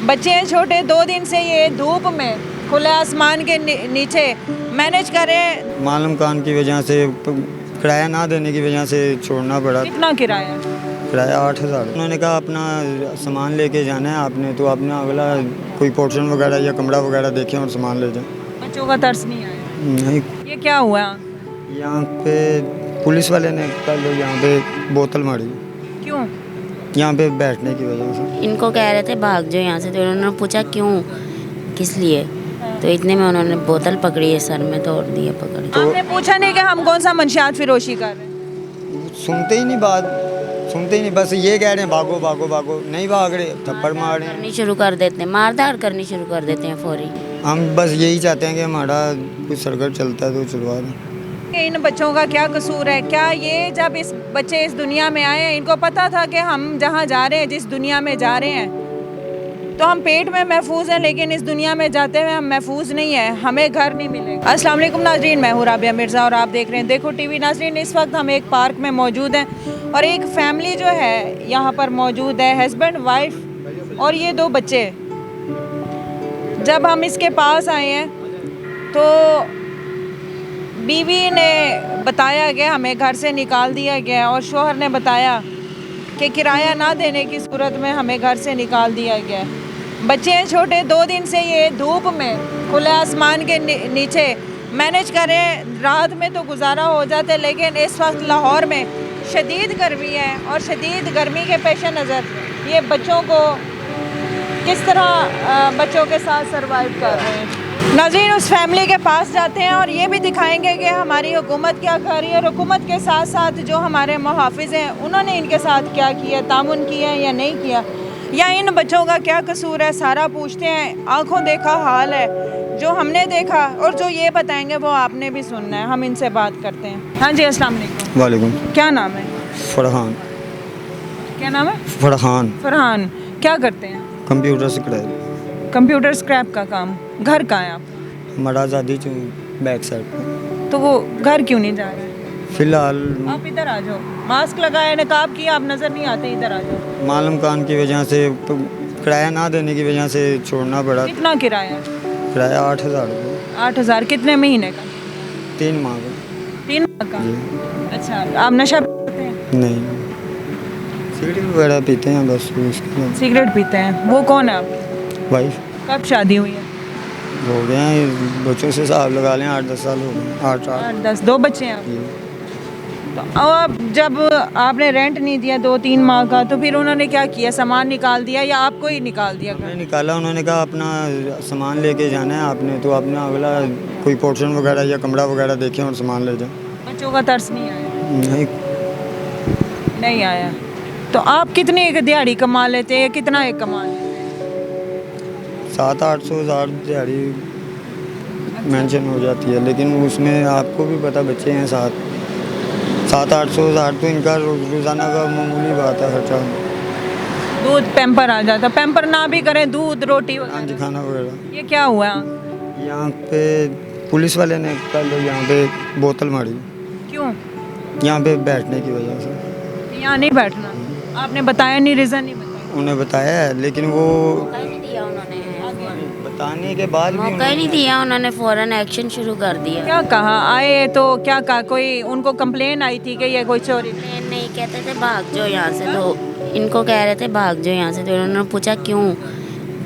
बच्चे हैं छोटे, 2 दिन से ये धूप में खुले आसमान के नीचे मैनेज कर रहे हैं। मालूम कान की वजह से किराया ना देने की वजह से छोड़ना पड़ा। कितना किराया? किराया 8,000। उन्होंने कहा अपना सामान लेके जाना है आपने, तो अपना अगला कोई पोर्शन वगैरह या कमरा वगैरह देखें और सामान ले जाएं। बच्चों का तरस नहीं आया? नहीं। ये क्या हुआ? यहाँ पे पुलिस वाले ने कल यहाँ पे बोतल मारी। क्यों? यहाँ पे बैठने की वजह से। इनको कह रहे थे भाग जाओ यहाँ से, तो उन्होंने पूछा क्यों, किस लिए, तो इतने में उन्होंने बोतल पकड़ी है, सर में तोड़ दिया पकड़ के। आपने पूछा नहीं कि हम कौन सा मंशियात फिरोशी कर रहे हैं? सुनते ही नहीं बात, सुनते ही नहीं, बस ये कह रहे हैं भागो भागो भागो, नहीं भाग रहे, थप्पड़ मार रहे हैं, करनी शुरू कर देते हैं, मारधाड़ करनी शुरू कर देते हैं फौरी। हम बस यही चाहते हैं कि हमारा कुछ सरगट चलता है तो चलवा दें। कि इन बच्चों का क्या कसूर है? क्या ये जब इस बच्चे इस दुनिया में आए, इनको पता था कि हम जहाँ जा रहे हैं, जिस दुनिया में जा रहे हैं, तो हम पेट में महफूज हैं, लेकिन इस दुनिया में जाते हुए हम महफूज नहीं है, हमें घर नहीं मिलेगा। अस्सलाम वालेकुम नाजरीन, मैं हूँ राबिया मिर्ज़ा और आप देख रहे हैं देखो टीवी। नाजरीन, इस वक्त हम एक पार्क में मौजूद हैं और एक फैमिली जो है यहाँ पर मौजूद है, हस्बैंड वाइफ और ये 2 बच्चे। जब हम इसके पास आए हैं तो बीवी ने बताया गया, हमें घर से निकाल दिया गया और शोहर ने बताया कि किराया ना देने की सूरत में हमें घर से निकाल दिया गया। बच्चे हैं छोटे, 2 दिन से ये धूप में खुले आसमान के नीचे मैनेज कर रहे हैं। रात में तो गुजारा हो जाता है, लेकिन इस वक्त लाहौर में शदीद गर्मी है और शदीद गर्मी के पेश नज़र ये बच्चों को किस तरह बच्चों के साथ सरवाइव कर रहे हैं। नाज़रीन, उस फैमिली के पास जाते हैं और ये भी दिखाएंगे कि हमारी हुकूमत क्या कर रही है और हुकूमत के साथ साथ जो हमारे मुहाफ़िज़ हैं उन्होंने इनके साथ क्या किया, तामुन किया या नहीं किया, या इन बच्चों का क्या कसूर है, सारा पूछते हैं। आंखों देखा हाल है, जो हमने देखा और जो ये बताएंगे वो आपने भी सुनना है। हम इनसे बात करते हैं। हाँ जी, अस्सलाम वालेकुम। वालेकुम। क्या नाम है? फरहान। क्या नाम है? फरहान। फरहान। क्या करते हैं? कंप्यूटर से कराए। कंप्यूटर स्क्रैप का काम। घर कहाँ है आप? मराजादी बैक साइड पे। तो वो घर क्यों नहीं जा रहे? फिलहाल आप इधर आ जाओ, मास्क लगाया, नकाब किया, आप नज़र नहीं आते, इधर आ जाओ। मालूम कान की वजह से किराया ना देने की वजह से छोड़ना पड़ा। कितना किराया? किराया 8,000 रुपये। 8,000 कितने महीने का? 3 माह का। 3 माह का। अच्छा, आप नशा पीते हैं? नहीं, सिगरेट वगैरह पीते हैं बस। उसके सिगरेट पीते हैं। वो कौन है आप? वाइफ। कब शादी हुई है? हो गए हैं, बच्चों से हिसाब लगा लें, 8-10 साल हो गए। 8-10। 2 बच्चे हैं आप? तो अब जब आपने रेंट नहीं दिया 2-3 माह का, तो फिर उन्होंने क्या किया? सामान निकाल दिया या आपको ही निकाल दिया? नहीं निकाला, उन्होंने कहा अपना सामान लेके जाना है आपने, तो अपना अगला कोई पोर्शन वगैरह या कमरा वगैरह देखें और सामान ले जाएं। बच्चों का तरस नहीं आया? नहीं आया। तो आप कितनी एक दिहाड़ी कमा लेते हैं? कितना एक कमा लेते हैं? 700-800 हज़ार दिहाड़ी मेंशन हो जाती है, लेकिन उसमें आपको भी पता बच्चे हैं 700-800 हज़ार तो इनका रोज़ाना का मामूली बात है खर्चा। दूध पैम्पर आ जाता, पैम्पर ना भी करें, दूध रोटी वगैरह, खाना वगैरह। ये क्या हुआ? यहाँ पे पुलिस वाले ने कल यहाँ पे बोतल मारी। क्यों? यहाँ पे बैठने की वजह से। यहाँ नहीं बैठना? आपने बताया नहीं, रीज़न नहीं बताया? उन्हें बताया है, लेकिन वो नहीं दिया उन्होंने, बताने के बाद भी मौका ही नहीं दिया, उन्होंने फ़ौरन एक्शन शुरू कर दिया। क्या कहा? आए तो क्या कहा? कोई उनको कंप्लेन आई थी कि ये कोई चोरी? नहीं, कहते थे भाग जाओ यहाँ से, तो इनको कह रहे थे भाग जाओ यहाँ से, तो उन्होंने पूछा क्यों,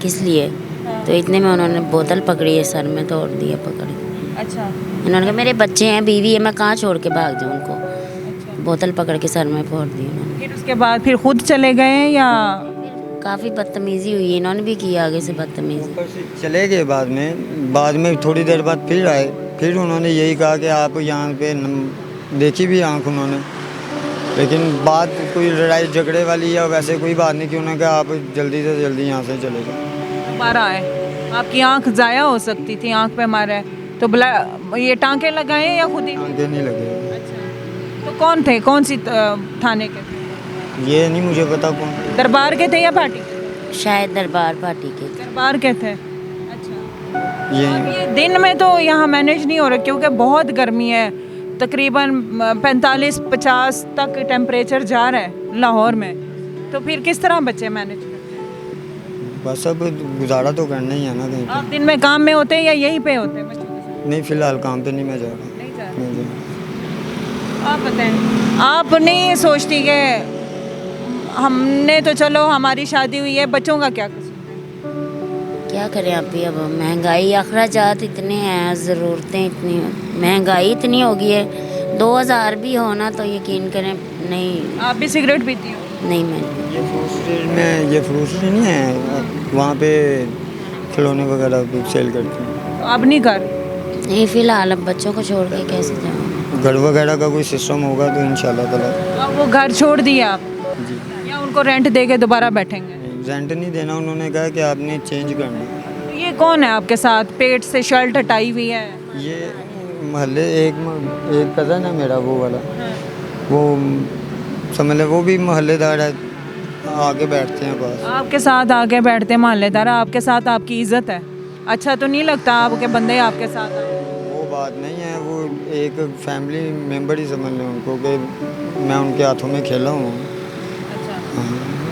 किस लिए, तो इतने में उन्होंने बोतल पकड़ी है, सर में तोड़ दिया पकड़ के। अच्छा। उन्होंने कहा मेरे बच्चे हैं, बीवी है, मैं कहाँ छोड़ के भाग जाऊँ उनको। अच्छा। बोतल पकड़ के सर में फोड़ दी उन्होंने। फिर उसके बाद फिर खुद चले गए या? काफ़ी बदतमीज़ी हुई, इन्होंने भी की आगे से बदतमीज़ी। चले गए बाद में थोड़ी देर बाद फिर आए, फिर उन्होंने यही कहा कि आप यहाँ पे देखी भी आँख उन्होंने, लेकिन बात कोई लड़ाई झगड़े वाली या वैसे कोई बात नहीं कि उन्होंने कहा आप जल्दी से जल्दी यहाँ से चले जाओ। मारा है? आपकी आँख ज़ाया हो सकती थी, आँख पे मारा है तो बुला, ये टाँके लगाए या खुद ही? टाँके नहीं लगे। अच्छा। तो कौन थे, कौन सी थाने के थे? ये नहीं मुझे पता कौन। दरबार के थे या पार्टी? शायद दरबार पार्टी के। दरबार के थे। अच्छा। ये दिन में तो यहाँ मैनेज नहीं हो रहा क्योंकि बहुत गर्मी है, तकरीबन 45-50 तक टेम्परेचर जा रहा है लाहौर में, तो फिर किस तरह बच्चे मैनेज करते हैं? बस अब गुजारा तो करना ही है ना कहीं आप दिन में काम में होते हैं या यहीं पे होते हैं बच्चों के साथ? पे। नहीं, फ़िलहाल काम पे नहीं मैं जा रहा। नहीं जा रहे। नहीं जा रहा। आप बताएं, आप नहीं सोचती कि हमने तो चलो हमारी शादी हुई है, बच्चों का क्या कसूर? क्या करें अभी, अब महंगाई अखराजात इतने हैं, ज़रूरतें इतनी, महंगाई इतनी हो गई है। 2000 भी होना तो यकीन करें नहीं। आप भी सिगरेट पीती हो? नहीं मैं ये फ्रूट स्ट्रीट में, ये फ्रूट स्ट्रीट नहीं है, वहाँ पे खिलौने वगैरह भी सेल करते हैं। तो आप नहीं कर? नहीं, फ़िलहाल अब बच्चों को छोड़ के कैसे जाऊँ। घर वगैरह का कोई सिस्टम होगा तो इंशाल्लाह ताला। अब वो घर छोड़ दिया आप जी, या उनको रेंट दे के दोबारा बैठेंगे? रेंट नहीं देना, उन्होंने कहा कि आपने चेंज करना। तो ये कौन है आपके साथ, पेट से शर्ट हटाई हुई है? ये महल्ले एक कज़न है मेरा, वो वाला, वो समझ ले, वो भी मोहल्लेदार है, आगे बैठते हैं पास। आपके साथ आके बैठते हैं मोहल्लेदार, आपके साथ आपकी इज्जत है? अच्छा तो नहीं लगता आपके बंदे आपके साथ आए? वो बात नहीं है, वो एक फैमिली मेम्बर ही समझ लें उनको, कि मैं उनके हाथों में खेला हूँ।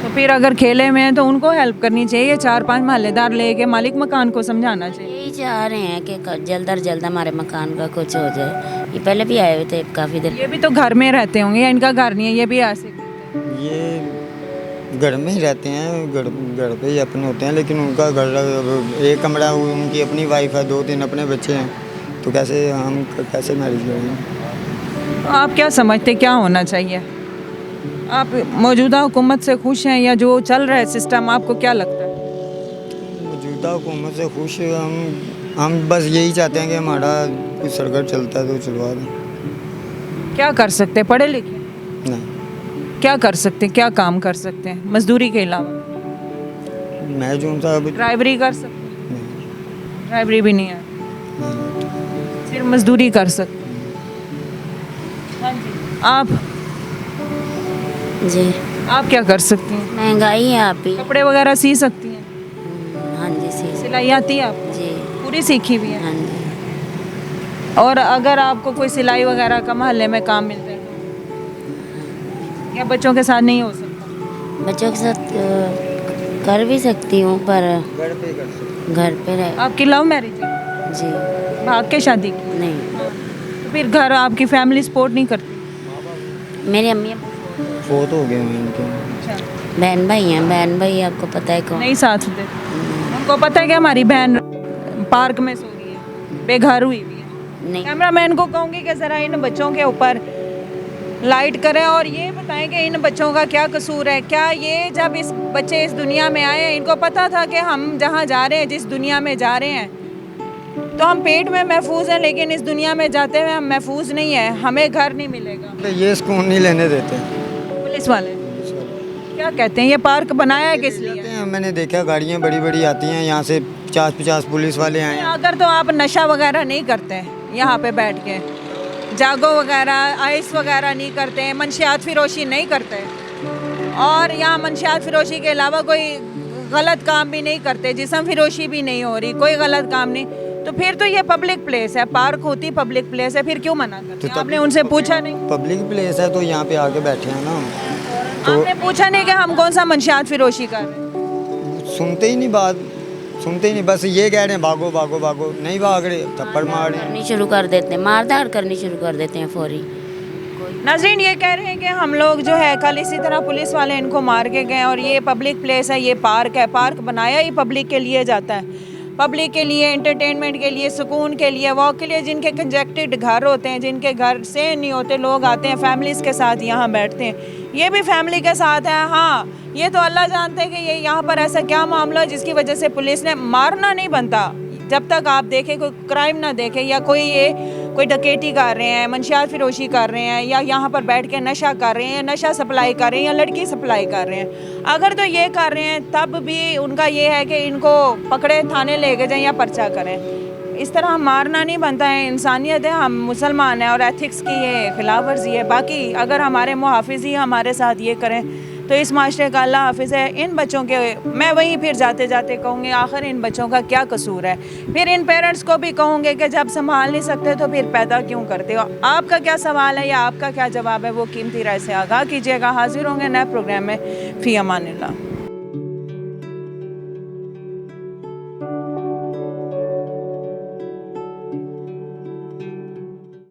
तो फिर अगर खेले में हैं तो उनको हेल्प करनी चाहिए, 4-5 मोहल्लेदार लेके मालिक मकान को समझाना चाहिए। यही चाह रहे हैं कि जल्द अज जल्द हमारे मकान का कुछ हो जाए। ये पहले भी आए हुए थे काफ़ी देर। ये भी तो घर में रहते होंगे या इनका घर नहीं है, ये भी ऐसे? ये घर में ही रहते हैं, घर पे ही अपने होते हैं, लेकिन उनका घर एक कमरा, उनकी अपनी वाइफ है, 2-3 अपने बच्चे हैं, तो कैसे मैरिज करेंगे? तो आप क्या समझते क्या होना चाहिए? आप मौजूदा हुकूमत से खुश हैं या जो चल रहा है सिस्टम, आपको क्या लगता है? मौजूदा हुकूमत से खुश हम बस यही चाहते हैं कि हमारा कुछ सरकार चलता है तो चलवा दें। क्या कर सकते हैं, पढ़े लिखे? नहीं, क्या कर सकते हैं, क्या काम कर सकते हैं मजदूरी के अलावा? मैं जो था अभी ड्राइवरी कर सकते हैं? नहीं, ड्राइवरी भी नहीं है, नहीं। सिर्फ मजदूरी कर सकते हैं। हाँ जी। आप जी, आप क्या कर सकती हैं? महंगाई है आप ही। कपड़े वगैरह सी सकती हैं? हाँ जी, सी सिलाई आती है आपको? जी, पूरी सीखी हुई है? हाँ जी। और अगर आपको कोई सिलाई वगैरह का मोहल्ले में काम मिल जाए या बच्चों के साथ नहीं हो सकता? बच्चों के साथ कर भी सकती हूँ, पर घर पे कर सकते। घर पे रह। आपकी लव मैरिज है? जी भाग के शादी की? नहीं, तो फिर घर आपकी फैमिली सपोर्ट नहीं करती? मेरी अम्मी फोत हो गए हैं इनके। अच्छा, बहन भाई हैं। बहन भाई आपको पता है कौन? नहीं साथ देते? उनको पता है कि हमारी बहन पार्क में सो रही है, बेघर हुई हुई है? नहीं, कैमरामैन को कहूँगी कि ज़रा इन बच्चों के ऊपर लाइट करें और ये बताएं कि इन बच्चों का क्या कसूर है। क्या ये जब इस बच्चे इस दुनिया में आए, इनको पता था कि हम जहाँ जा रहे हैं, जिस दुनिया में जा रहे हैं, तो हम पेट में महफूज हैं, लेकिन इस दुनिया में जाते हुए हम महफूज नहीं है, हमें घर नहीं मिलेगा? तो ये सुकून नहीं लेने देते। पुलिस वाले क्या कहते हैं, ये पार्क बनाया है किस लिए? मैंने देखा गाड़ियाँ बड़ी बड़ी आती हैं, यहाँ से 50-50 पुलिस वाले आए हैं। अगर तो आप नशा वगैरह नहीं करते यहाँ पे बैठ के, जागो वगैरह, आइस वगैरह नहीं करते, मंशियात फिरोशी नहीं करते, और यहाँ मंशियात फिरोशी के अलावा कोई गलत काम भी नहीं करते, जिस्म फिरोशी भी नहीं हो रही, कोई गलत काम नहीं, तो फिर तो ये पब्लिक प्लेस है, पार्क होती पब्लिक प्लेस है, फिर क्यों मना करते हैं? आपने उनसे पूछा नहीं? पब्लिक प्लेस है तो यहाँ पे आके बैठे हैं ना, तो आपने पूछा नहीं कि हम कौन सा मंशियात फिरोशी कर रहे हैं? सुनते ही नहीं बात, सुनते ही नहीं, बस ये कह रहे हैं भागो भागो भागो, नहीं भाग रहे, थप्पड़ मार रहे हैं। करनी शुरू कर देते हैं, मारधाड़ करनी शुरू कर देते हैं फौरी। नाज़रीन, ये कह रहे हैं कि हम लोग जो है कल इसी तरह पुलिस वाले इनको मार के गए, और ये पब्लिक प्लेस है, ये पार्क है, पार्क बनाया ही पब्लिक के लिए जाता है, पब्लिक के लिए, एंटरटेनमेंट के लिए, सुकून के लिए, वॉक के लिए, जिनके कंजेक्टेड घर होते हैं, जिनके घर से नहीं होते, लोग आते हैं फैमिलीज़ के साथ यहाँ बैठते हैं, ये भी फैमिली के साथ है। हाँ, ये तो अल्लाह जानते हैं कि ये यहाँ पर ऐसा क्या मामला है जिसकी वजह से पुलिस ने मारना नहीं बनता। जब तक आप देखें, कोई क्राइम ना देखें, या कोई डकैती कर रहे हैं, मंशियात फिरोशी कर रहे हैं, या यहाँ पर बैठ के नशा कर रहे हैं, नशा सप्लाई कर रहे हैं, या लड़की सप्लाई कर रहे हैं, अगर तो ये कर रहे हैं तब भी उनका ये है कि इनको पकड़े, थाने ले के जाएं या पर्चा करें। इस तरह मारना नहीं बनता है, इंसानियत है, हम मुसलमान हैं और एथिक्स की ये खिलाफ वर्जी है। बाकी अगर हमारे मुहाफिज ही हमारे साथ ये करें तो इस माशरे का अल्लाह हाफिज़ है। इन बच्चों के, मैं वहीं फिर जाते जाते कहूँगी, आखिर इन बच्चों का क्या कसूर है? फिर इन पेरेंट्स को भी कहूँगे कि जब संभाल नहीं सकते तो फिर पैदा क्यों करते हो? आपका क्या सवाल है या आपका क्या जवाब है, वो कीमती राय से आगाह कीजिएगा। हाजिर होंगे नए प्रोग्राम में। फ़ी अमानिल्लाह।